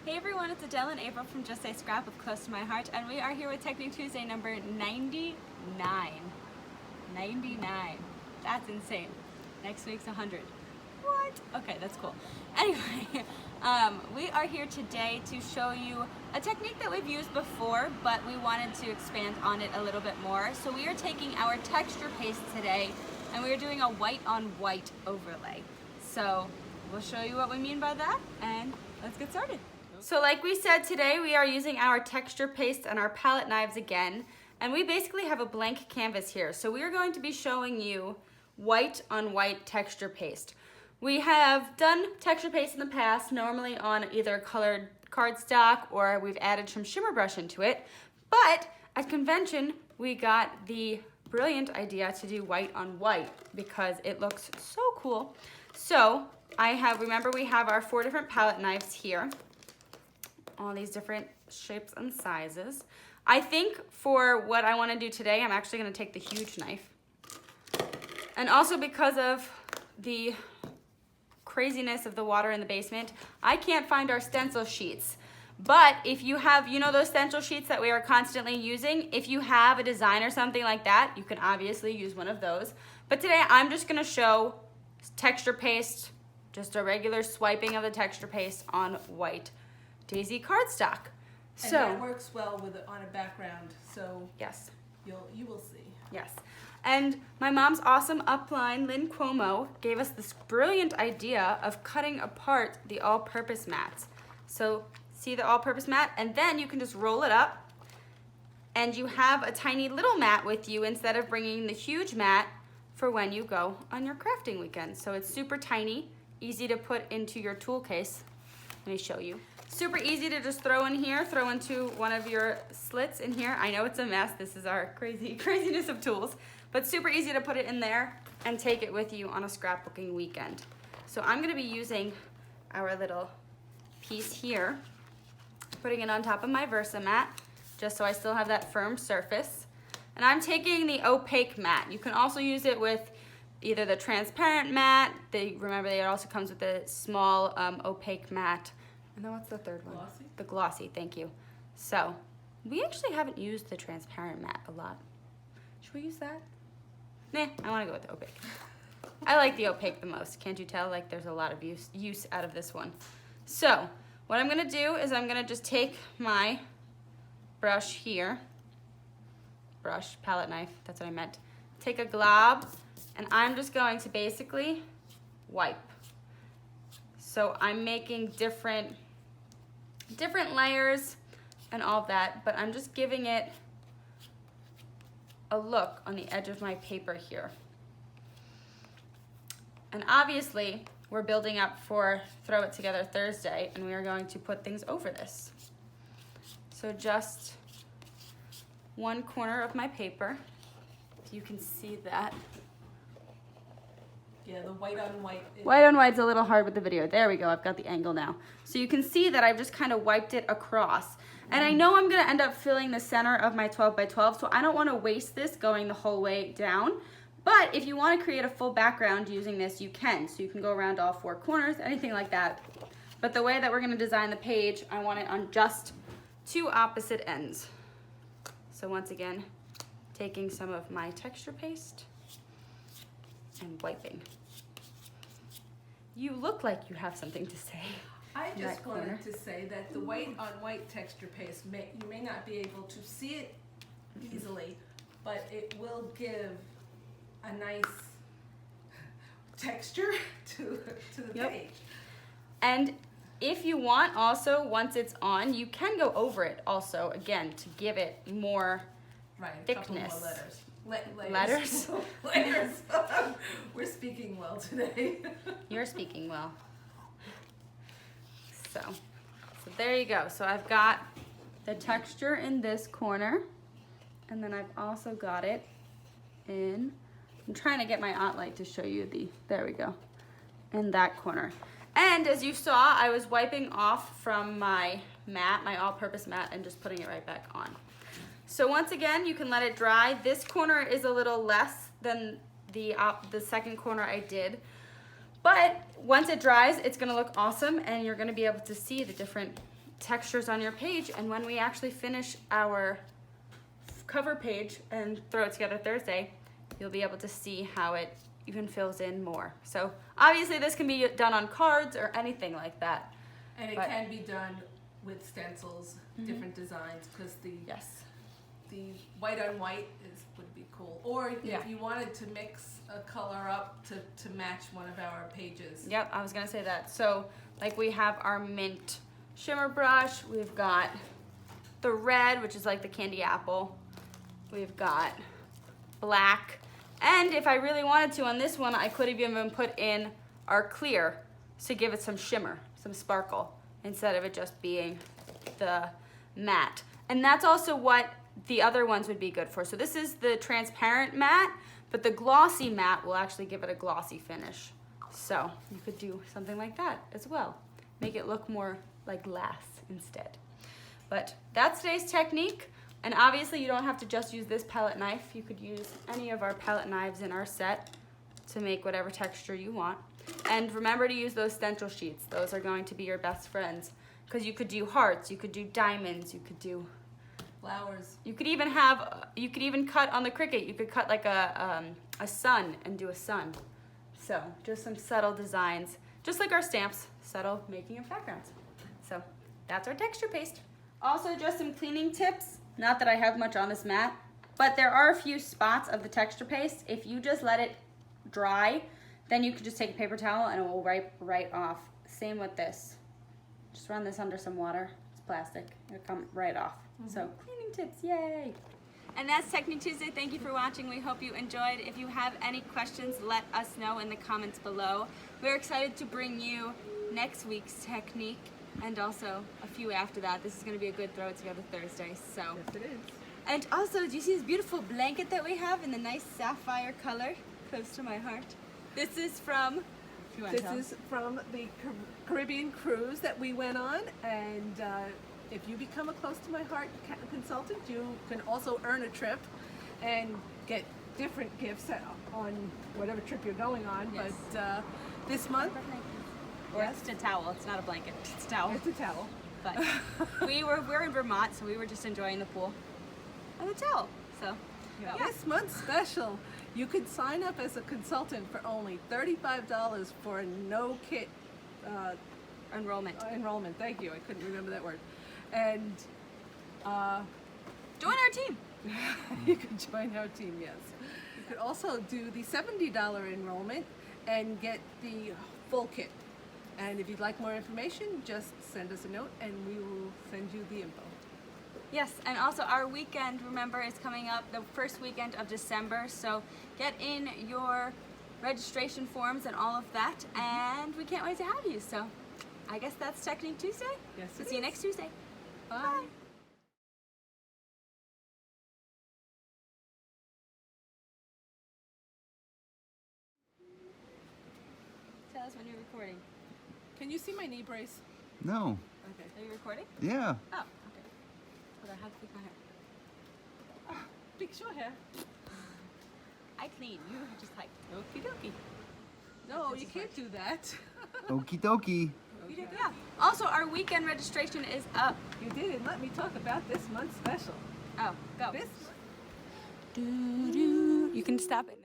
Hey everyone, it's Adele and April from Just Say Scrap with Close to My Heart, and we are here with Technique Tuesday number 99. 99. That's insane. Next week's 100. What? Okay, that's cool. Anyway, we are here today to show you a technique that we've used before, but we wanted to expand on it a little bit more. So we are taking our texture paste today, and we are doing a white on white overlay. So we'll show you what we mean by that, and let's get started. So like we said, today we are using our texture paste and our palette knives again, and we basically have a blank canvas here. So we are going to be showing you white on white texture paste. We have done texture paste in the past, normally on either colored cardstock or we've added some shimmer brush into it, but at convention we got the brilliant idea to do white on white because it looks so cool. So remember we have our 4 different palette knives here. All these different shapes and sizes. I think for what I want to do today, I'm actually going to take the huge knife. And also because of the craziness of the water in the basement, I can't find our stencil sheets. But if you have, you know those stencil sheets that we are constantly using, if you have a design or something like that, you can obviously use one of those. But today I'm just going to show texture paste, just a regular swiping of the texture paste on white Daisy cardstock. And so that works well with on a background, so yes, you will see. yes. And my mom's awesome upline, Lynn Cuomo, gave us this brilliant idea of cutting apart the all-purpose mats. So see the all-purpose mat, and then you can just roll it up, and you have a tiny little mat with you instead of bringing the huge mat for when you go on your crafting weekend. So it's super tiny, easy to put into your tool case. Let me show you. Super easy to just throw in here, throw into one of your slits in here. I know it's a mess. This is our craziness of tools, but super easy to put it in there and take it with you on a scrapbooking weekend. So I'm gonna be using our little piece here, putting it on top of my Versamat, just so I still have that firm surface. And I'm taking the opaque mat. You can also use it with either the transparent mat. Remember, it also comes with a small opaque mat. And then what's the third one? Glossy? The glossy, thank you. So, we actually haven't used the transparent mat a lot. Should we use that? Nah, I wanna go with the opaque. I like the opaque the most. Can't you tell? Like there's a lot of use out of this one. So, what I'm gonna do is I'm gonna just take my brush here, palette knife, that's what I meant. Take a glob, and I'm just going to basically wipe. So I'm making different layers and all that, but I'm just giving it a look on the edge of my paper here. And obviously, we're building up for Throw It Together Thursday, and we are going to put things over this. So just one corner of my paper, you can see that. Yeah, the white on white. White on white's a little hard with the video. There we go, I've got the angle now. So you can see that I've just kind of wiped it across. And I know I'm gonna end up filling the center of my 12 by 12, so I don't wanna waste this going the whole way down. But if you wanna create a full background using this, you can. So you can go around all 4 corners, anything like that. But the way that we're gonna design the page, I want it on just 2 opposite ends. So once again, taking some of my texture paste and wiping. You look like you have something to say. I in just that corner. wanted to say that the white on white texture paste, you may not be able to see it easily, but it will give a nice texture to the Yep. page. And if you want also, once it's on, you can go over it also, again, to give it more Right, a thickness. couple more letters. Letters? Layers. We're speaking well today. You're speaking well. So there you go. So I've got the texture in this corner, and then I've also got it in, I'm trying to get my OttLite to show you there we go, in that corner. And as you saw, I was wiping off from my mat, my all-purpose mat, and just putting it right back on. So once again, you can let it dry. This corner is a little less than the second corner I did. But once it dries, it's gonna look awesome, and you're gonna be able to see the different textures on your page, and when we actually finish our cover page and throw it together Thursday, you'll be able to see how it even fills in more. So obviously this can be done on cards or anything like that. And it can be done with stencils, different designs, because Yes. the white on white would be cool. Or Yeah. if you wanted to mix a color up to match one of our pages. Yep, I was gonna say that. So like we have our mint shimmer brush, we've got the red, which is like the candy apple. We've got black. And if I really wanted to on this one, I could have even put in our clear to give it some shimmer, some sparkle, instead of it just being the matte. And that's also what the other ones would be good for. So this is the transparent matte, but the glossy matte will actually give it a glossy finish. So you could do something like that as well. Make it look more like glass instead. But that's today's technique. And obviously you don't have to just use this palette knife. You could use any of our palette knives in our set to make whatever texture you want. And remember to use those stencil sheets. Those are going to be your best friends. Because you could do hearts, you could do diamonds, you could do Flowers. you could even cut on the Cricut. You could cut like a sun and do a sun. So just some subtle designs, just like our stamps, subtle making of backgrounds. So that's our texture paste. Also just some cleaning tips. Not that I have much on this mat, but there are a few spots of the texture paste. If you just let it dry, then you can just take a paper towel and it will wipe right off. Same with this. Just run this under some water. It's plastic. It'll come right off. So cleaning tips, yay! And that's Technique Tuesday. Thank you for watching. We hope you enjoyed. If you have any questions, let us know in the comments below. We're excited to bring you next week's technique and also a few after that. This is going to be a good Throw It Together Thursday. So. Yes, it is. And also, do you see this beautiful blanket that we have in the nice sapphire color? Close to my heart. This is from... if you want to This tell. is from the Caribbean cruise that we went on, and if you become a Close to My Heart consultant, you can also earn a trip and get different gifts on whatever trip you're going on. Yes. But this month, Or it's a towel. It's not a blanket. It's a towel. it's a towel. But we're in Vermont, so we were just enjoying the pool and the towel. So yeah. This month's special, you can sign up as a consultant for only $35 for a no-kit enrollment. enrollment. Thank you, I couldn't remember that word. And Join our team. you could join our team, yes. You could also do the $70 enrollment and get the full kit. And if you'd like more information, just send us a note and we will send you the info. Yes, and also our weekend, remember, is coming up the first weekend of December. So get in your registration forms and all of that, and we can't wait to have you. So I guess that's Technique Tuesday. Yes, We'll it see you is. next Tuesday. Bye. Tell us when you're recording. Can you see my knee brace? No. Okay. Are you recording? Yeah. Oh, okay. Hold on, I have to fix my hair. Big short hair. I clean. You just like okie dokie. No, you can't do that. Okie dokie. Yeah. Also, our weekend registration is up. You didn't let me talk about this month's special. Oh, go. This You can stop it now.